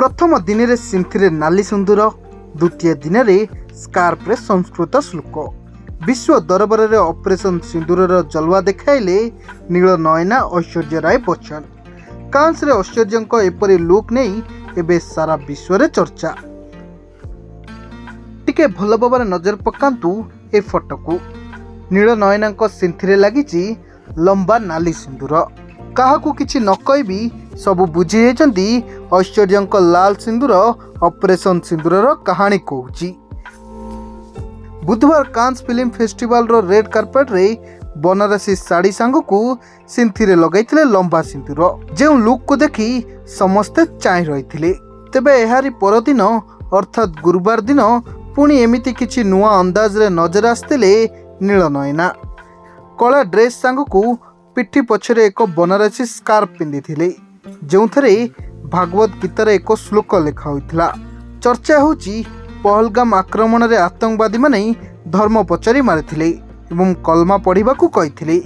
प्रथम दिन में सिंथिरे नाली सिंदूर, द्वितीय दिन में स्कार्प्रे संस्कृत श्लोक। विश्व दरबार में ऑपरेशन सिंदूर जलवा देखाइले नील नयना ऐश्वर्या राय बच्चन। कांस रे ऐश्वर्या एपरी लुक नहीं एबे सारा विश्व रे चर्चा। टिके भल भाव नजर पकांतु ए फोटो को। नील नयना सिंथिरे लगी लंबा नाली सिंदूर। काहाकू किछि न कहबी सबु बुझी जाइछन्ती ऐश्वर्या लाल सिंदूर ऑपरेशन सिंदूर कहानी कहूची। बुधवार कांस फिल्म फेस्टिवल रो रेड कार्पेट रे बनारसी साड़ी सांग को सिंथिरे लगाइथिले लंबा सिंदूर। जो लुक को देखी समस्ते चाहि रहिथिले। तेबे एहारी परदिन अर्थात गुरुवार दिन पुणी एमिति किछि नुआ अंदाज रे नजर आस्तिले नील नयना। कला ड्रेस सांग को पिठी पछरे एक बनारसी स्कार्फ पिंधिथिले, जोंथरे भागवत गीतार एक श्लोक लिखा होइथिला। चर्चा होची पहलगाम आक्रमण रे आतंकवादी माने धर्म पचारि मारिथिले एवं कलमा पढ़िबाकू कहिथिले,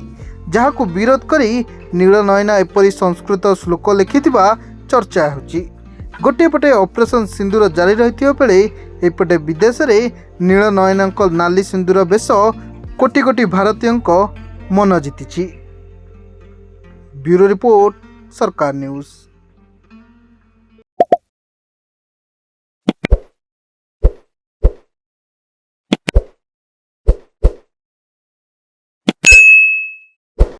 जहाकू विरोध करी नील नयना एपरी संस्कृत श्लोक लिखिथिबा चर्चा होची। गोटे पटे ऑपरेशन सिंदूर जारी रहिथिबा बेले एपटे विदेश रे नील नयना नाली सिंदूर बेश कोटी कोटी भारतीयंक मन जितिछि। ब्यूरो रिपोर्ट, सरकार न्यूज।